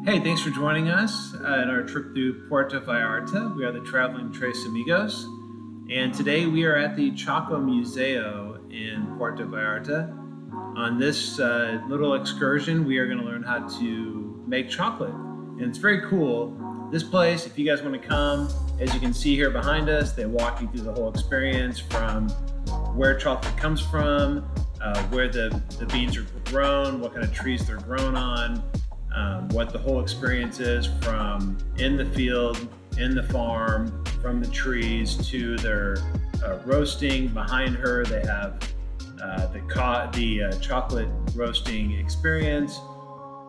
Hey, thanks for joining us on our trip through Puerto Vallarta. We are the Traveling Tres Amigos, and today we are at the Choco Museo in Puerto Vallarta. On this little excursion, we are going to learn how to make chocolate, and it's very cool. This place, if you guys want to come, as you can see here behind us, they walk you through the whole experience from where chocolate comes from, where the beans are grown, what kind of trees they're grown on, what the whole experience is from in the field, in the farm, from the trees to their roasting. Behind her, they have the chocolate roasting experience,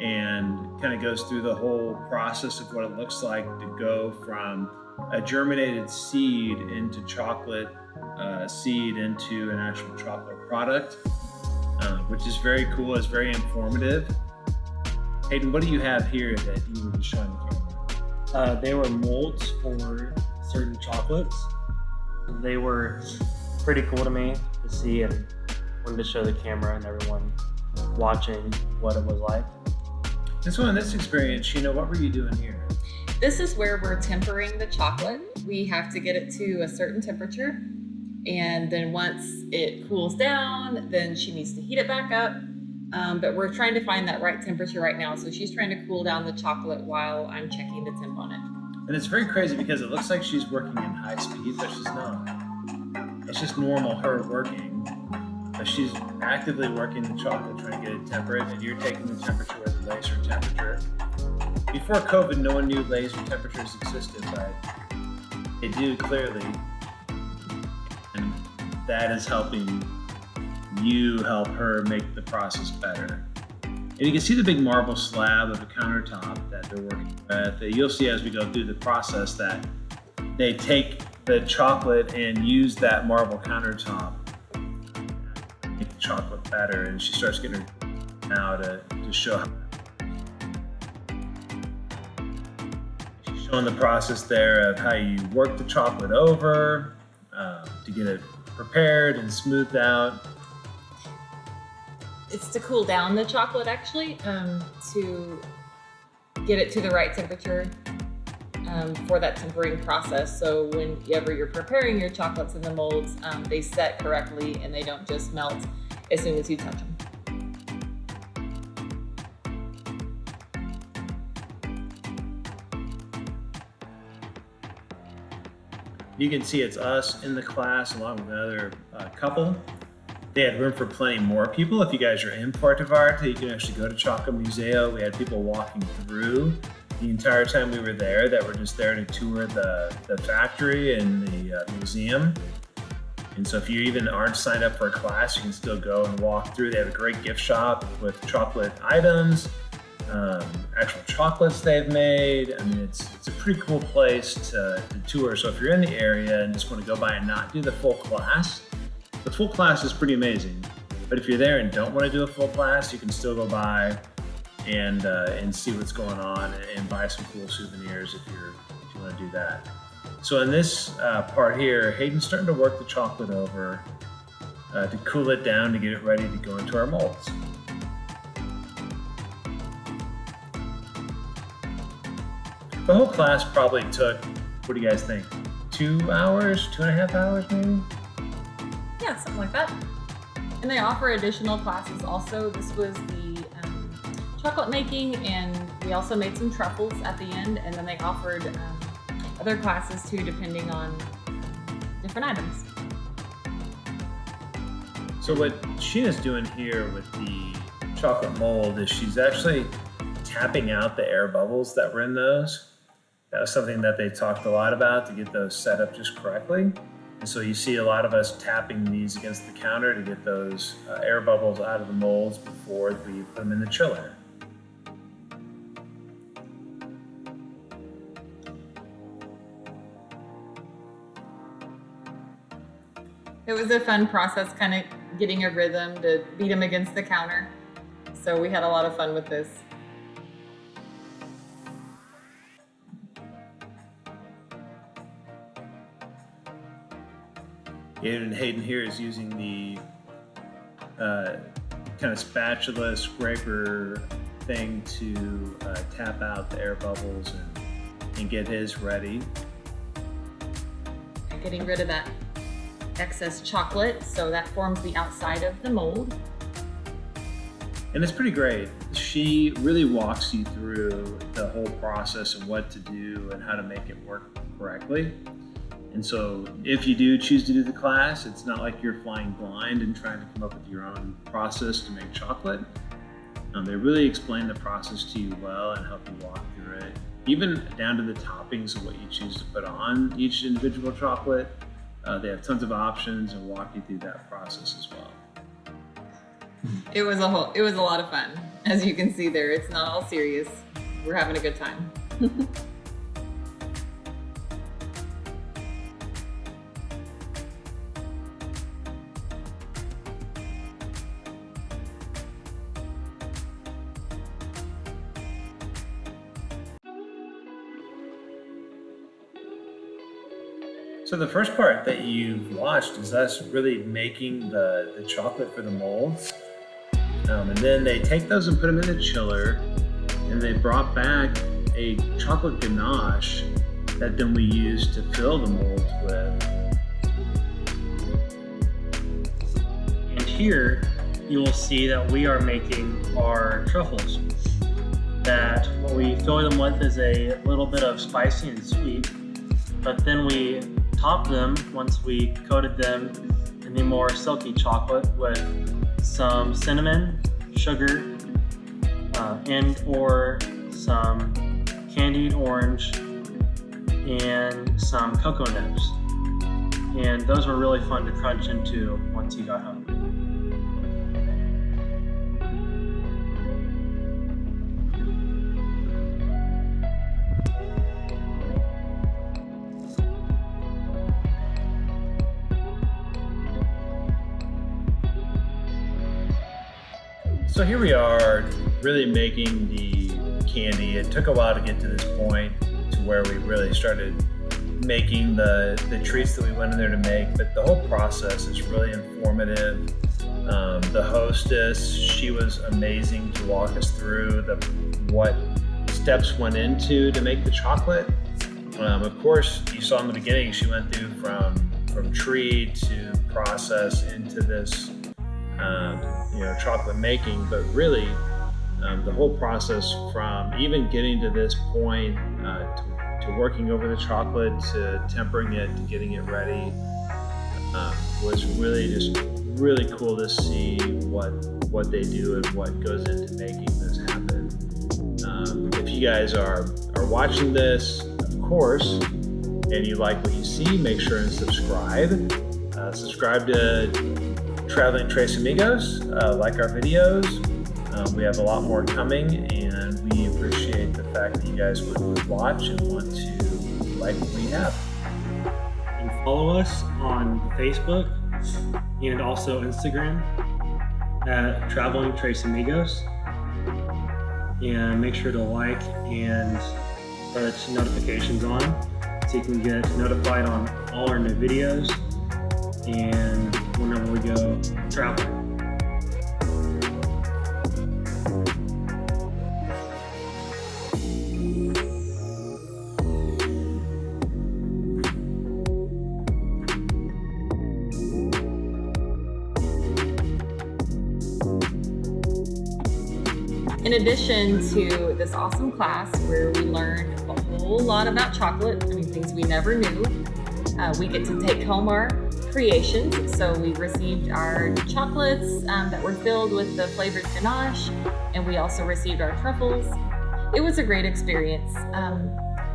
and kind of goes through the whole process of what it looks like to go from a germinated seed into chocolate, seed into an actual chocolate product, which is very cool. It's very informative. Hayden, what do you have here that you were just showing the camera? They were molds for certain chocolates. They were pretty cool to me to see, and wanted to show the camera and everyone watching what it was like. And so in this experience, Sheena, what were you doing here? This is where we're tempering the chocolate. We have to get it to a certain temperature, and then once it cools down, then she needs to heat it back up. But we're trying to find that right temperature right now. So she's trying to cool down the chocolate while I'm checking the temp on it. And it's very crazy because it looks like she's working in high speed, but she's not. It's just normal her working. But she's actively working the chocolate, trying to get it temperate, and you're taking the temperature with the laser temperature. Before COVID, no one knew laser temperatures existed, but they do clearly. And that is helping you help her make the process better. And you can see the big marble slab of a countertop that they're working with. You'll see as we go through the process that they take the chocolate and use that marble countertop to make the chocolate better. And she starts getting her now to show how. She's showing the process there of how you work the chocolate over to get it prepared and smoothed out. It's to cool down the chocolate actually, to get it to the right temperature for that tempering process. So whenever you're preparing your chocolates in the molds, they set correctly and they don't just melt as soon as you touch them. You can see it's us in the class along with another couple. They had room for plenty more people. If you guys are in Puerto Vallarta, you can actually go to Choco Museo. We had people walking through the entire time we were there that were just there to tour the factory and the museum. And so if you even aren't signed up for a class, you can still go and walk through. They have a great gift shop with chocolate items, actual chocolates they've made. I mean, it's a pretty cool place to tour. So if you're in the area and just want to go by and not do the full class, the full class is pretty amazing. But if you're there and don't want to do a full class, you can still go by and see what's going on and buy some cool souvenirs if you want to do that. So in this part here, Hayden's starting to work the chocolate over to cool it down to get it ready to go into our molds. The whole class probably took, what do you guys think? 2 hours, 2.5 hours maybe? Yeah, something like that. And they offer additional classes also. This was the chocolate making, and we also made some truffles at the end, and then they offered other classes too, depending on different items. So what Sheena's doing here with the chocolate mold is she's actually tapping out the air bubbles that were in those. That was something that they talked a lot about to get those set up just correctly. And so you see a lot of us tapping these against the counter to get those air bubbles out of the molds before we put them in the chiller. It was a fun process, kind of getting a rhythm to beat them against the counter. So we had a lot of fun with this. And Hayden here is using the kind of spatula scraper thing to tap out the air bubbles and get his ready. Getting rid of that excess chocolate, so that forms the outside of the mold. And it's pretty great. She really walks you through the whole process and what to do and how to make it work correctly. And so if you do choose to do the class, it's not like you're flying blind and trying to come up with your own process to make chocolate. They really explain the process to you well and help you walk through it, even down to the toppings of what you choose to put on each individual chocolate. They have tons of options and walk you through that process as well. It was a lot of fun. As you can see there, it's not all serious. We're having a good time. So the first part that you've watched is us really making the chocolate for the molds. And then they take those and put them in the chiller, and they brought back a chocolate ganache that then we use to fill the molds with. And here you will see that we are making our truffles. That what we fill them with is a little bit of spicy and sweet, but then we top them once we coated them in the more silky chocolate with some cinnamon, sugar, and or some candied orange and some cocoa nibs. And those were really fun to crunch into once you got home. So here we are really making the candy. It took a while to get to this point to where we really started making the treats that we went in there to make, but the whole process is really informative. The hostess, she was amazing to walk us through what steps went into to make the chocolate. Of course, you saw in the beginning, she went through from tree to process into this chocolate making, but really the whole process from even getting to this point to working over the chocolate to tempering it to getting it ready was really cool to see what they do and what goes into making this happen. If you guys are watching this, of course, and you like what you see, make sure and subscribe. Subscribe to Traveling Tres Amigos, like our videos. We have a lot more coming, and we appreciate the fact that you guys would watch and want to like what we have. And follow us on Facebook and also Instagram at Traveling Tres Amigos. And make sure to like and put notifications on so you can get notified on all our new videos and whenever we go traveling. In addition to this awesome class where we learned a whole lot about chocolate, things we never knew, we get to take home our creations. So we received our chocolates that were filled with the flavored ganache, and we also received our truffles. It was a great experience.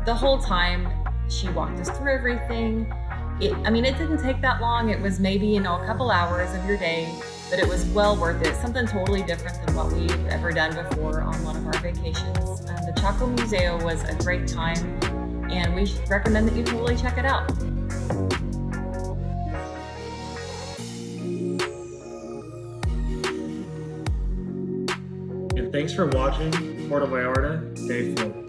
The whole time she walked us through everything. It didn't take that long. It was maybe, a couple hours of your day, but it was well worth it. Something totally different than what we've ever done before on one of our vacations. The Choco Museo was a great time, and we recommend that you totally check it out. And thanks for watching Puerto Vallarta Day 4.